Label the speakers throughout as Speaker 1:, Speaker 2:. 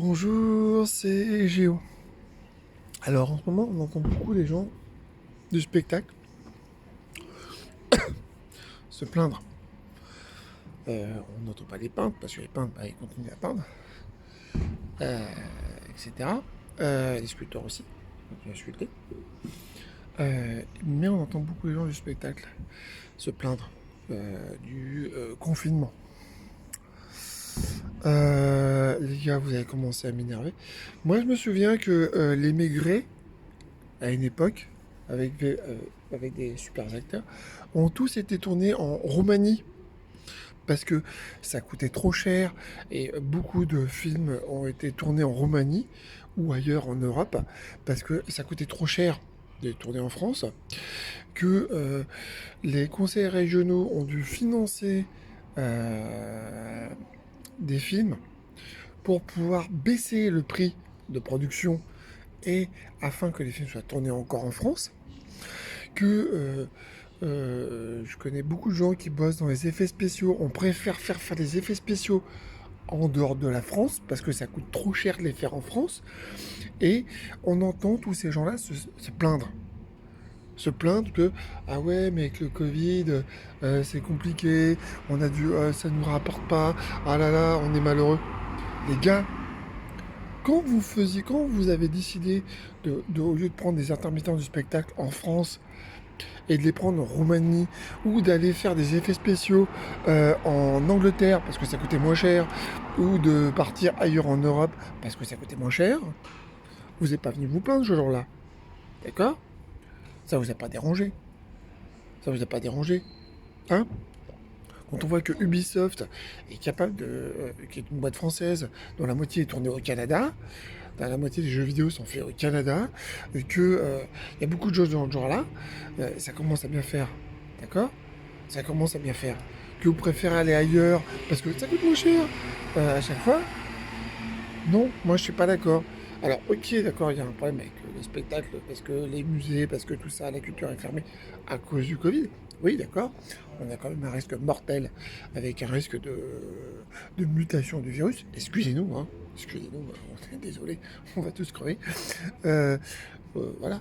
Speaker 1: Bonjour, c'est Géo. Alors en ce moment, on entend beaucoup les gens du spectacle se plaindre. On n'entend pas les peintres, parce que les peintres, ils continuent à peindre, etc. Les sculpteurs aussi, ils continuent à sculpter. Mais on entend beaucoup les gens du spectacle se plaindre du confinement. Les gars, vous avez commencé à m'énerver. Moi, je me souviens que les Maigret, à une époque, avec des super acteurs, ont tous été tournés en Roumanie parce que ça coûtait trop cher et beaucoup de films ont été tournés en Roumanie ou ailleurs en Europe parce que ça coûtait trop cher de tourner en France, que les conseils régionaux ont dû financer euh, des films pour pouvoir baisser le prix de production et afin que les films soient tournés encore en France, que je connais beaucoup de gens qui bossent dans les effets spéciaux. On préfère faire des effets spéciaux en dehors de la France parce que ça coûte trop cher de les faire en France. Et on entend tous ces gens-là se plaindre. Se plaindre que ah ouais mais avec le Covid c'est compliqué, on a dû ça nous rapporte pas, ah là là on est malheureux. Les gars, quand vous avez décidé au lieu de prendre des intermittents du spectacle en France et de les prendre en Roumanie ou d'aller faire des effets spéciaux en Angleterre parce que ça coûtait moins cher ou de partir ailleurs en Europe parce que ça coûtait moins cher, vous n'êtes pas venu vous plaindre ce jour-là. D'accord? Ça vous a pas dérangé. Ça vous a pas dérangé. Hein? Quand on voit que Ubisoft est capable qui est une boîte française dont la moitié est tournée au Canada, la moitié des jeux vidéo sont faits au Canada, et que il y a beaucoup de choses dans ce genre-là, ça commence à bien faire. D'accord? Ça commence à bien faire. Que vous préférez aller ailleurs parce que ça coûte moins cher à chaque fois. Non, moi je suis pas d'accord. Alors ok, d'accord, il y a un problème avec les spectacles, parce que les musées, parce que tout ça, la culture est fermée à cause du Covid. Oui, d'accord. On a quand même un risque mortel avec un risque de mutation du virus. Excusez-nous, hein. Excusez-nous, on est désolé, on va tous crever. Euh, voilà.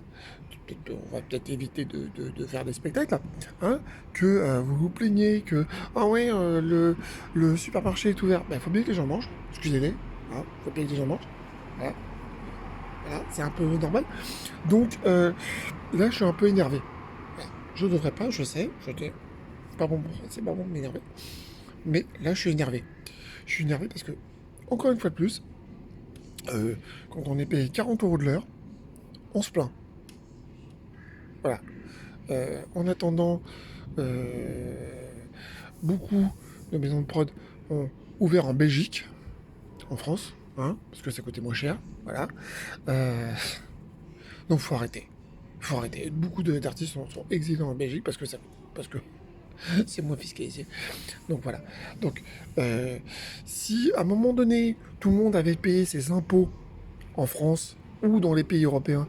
Speaker 1: On va peut-être éviter de faire des spectacles, hein, que vous vous plaignez que ah ouais le supermarché est ouvert. Ben faut bien que les gens mangent. Excusez-les, hein, faut bien que les gens mangent. Voilà, voilà, c'est un peu normal. Donc là, je suis un peu énervé. Voilà. Je devrais pas, je sais, c'est pas bon de m'énerver. Mais là, je suis énervé. Je suis énervé parce que encore une fois de plus, quand on est payé 40 euros de l'heure, on se plaint. Voilà. En attendant, euh, beaucoup de maisons de prod ont ouvert en Belgique, en France, hein, parce que ça coûtait moins cher. Voilà. Euh, donc faut arrêter. Faut arrêter. Beaucoup d'artistes sont exilés en Belgique parce que c'est moins fiscalisé. Donc voilà. Donc si à un moment donné tout le monde avait payé ses impôts en France ou dans les pays européens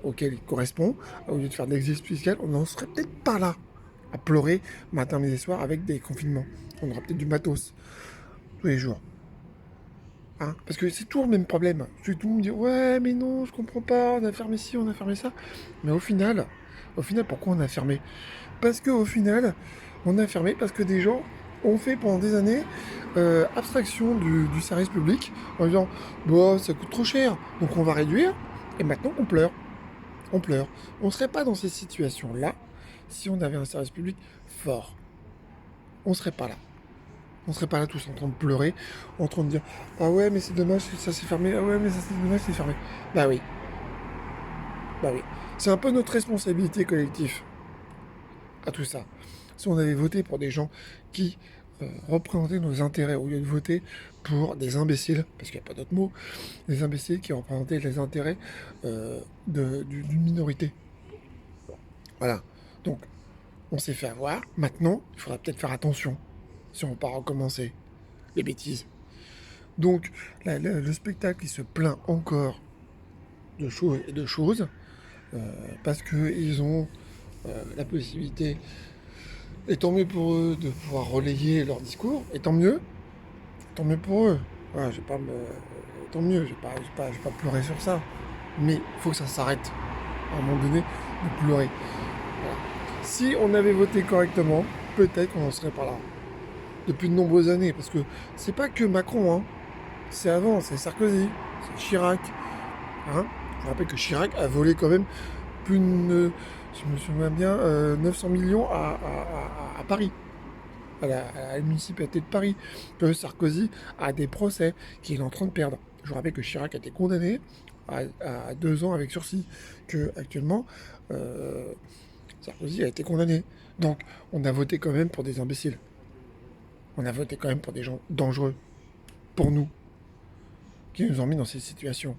Speaker 1: auxquels il correspond, au lieu de faire de l'exil fiscal, on n'en serait peut-être pas là à pleurer matin, midi et soir avec des confinements. On aura peut-être du matos tous les jours. Hein, parce que c'est toujours le même problème. Tout le monde me dit ouais mais non je comprends pas, on a fermé ci, on a fermé ça. Mais au final pourquoi on a fermé? Parce qu'au final on a fermé parce que des gens ont fait pendant des années abstraction du service public en disant bah ça coûte trop cher donc on va réduire et maintenant on pleure. On pleure. On serait pas dans ces situations là si on avait un service public fort. On serait pas là. On serait pas là tous en train de pleurer, en train de dire ah ouais mais c'est dommage ça s'est fermé, ah ouais mais ça c'est dommage c'est fermé. Bah oui, bah oui. C'est un peu notre responsabilité collective à tout ça. Si on avait voté pour des gens qui représentaient nos intérêts au lieu de voter pour des imbéciles, parce qu'il n'y a pas d'autre mot, des imbéciles qui représentaient les intérêts d'une minorité. Voilà. Donc on s'est fait avoir. Maintenant, il faudra peut-être faire attention si on va pas recommencer les bêtises. Donc, le spectacle, il se plaint encore de choses et de choses, parce qu'ils ont la possibilité, et tant mieux pour eux, de pouvoir relayer leur discours, et tant mieux pour eux. Voilà, je vais pas me tant mieux, je vais pas pleurer sur ça. Mais il faut que ça s'arrête, à un moment donné, de pleurer. Voilà. Si on avait voté correctement, peut-être qu'on en serait pas là. Depuis de nombreuses années, parce que c'est pas que Macron, hein. C'est avant, c'est Sarkozy, c'est Chirac. Hein. Je vous rappelle que Chirac a volé quand même plus de, si je me souviens bien, 900 millions à Paris, à la municipalité de Paris. Que Sarkozy a des procès qu'il est en train de perdre. Je vous rappelle que Chirac a été condamné à 2 ans avec sursis. Que actuellement, Sarkozy a été condamné. Donc, on a voté quand même pour des imbéciles. On a voté quand même pour des gens dangereux. Pour nous. Qui nous ont mis dans ces situations.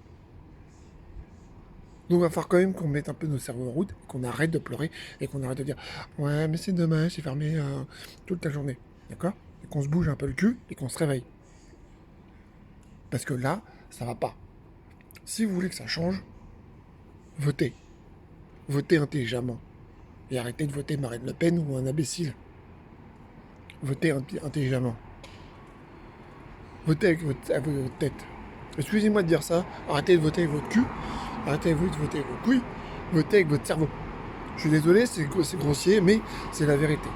Speaker 1: Donc, il va falloir quand même qu'on mette un peu nos cerveaux en route, qu'on arrête de pleurer et qu'on arrête de dire ouais, mais c'est dommage, c'est fermé toute la journée. D'accord? Et qu'on se bouge un peu le cul et qu'on se réveille. Parce que là, ça va pas. Si vous voulez que ça change, votez. Votez intelligemment. Et arrêtez de voter Marine Le Pen ou un imbécile. Votez intelligemment. Votez avec votre tête. Excusez-moi de dire ça, arrêtez de voter avec votre cul, arrêtez de voter avec vos couilles, votez avec votre cerveau. Je suis désolé, c'est grossier, mais c'est la vérité.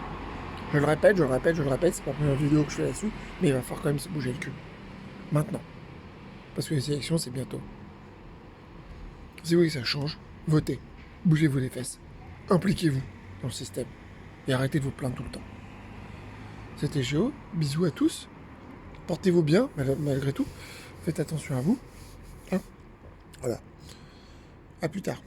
Speaker 1: Je le répète, c'est pas la première vidéo que je fais là-dessus, mais il va falloir quand même se bouger le cul. Maintenant. Parce que les élections, c'est bientôt. Si vous voulez que ça change, votez. Bougez-vous les fesses. Impliquez-vous dans le système. Et arrêtez de vous plaindre tout le temps. C'était Géo, bisous à tous. Portez-vous bien, malgré tout. Faites attention à vous. Hein, voilà. À plus tard.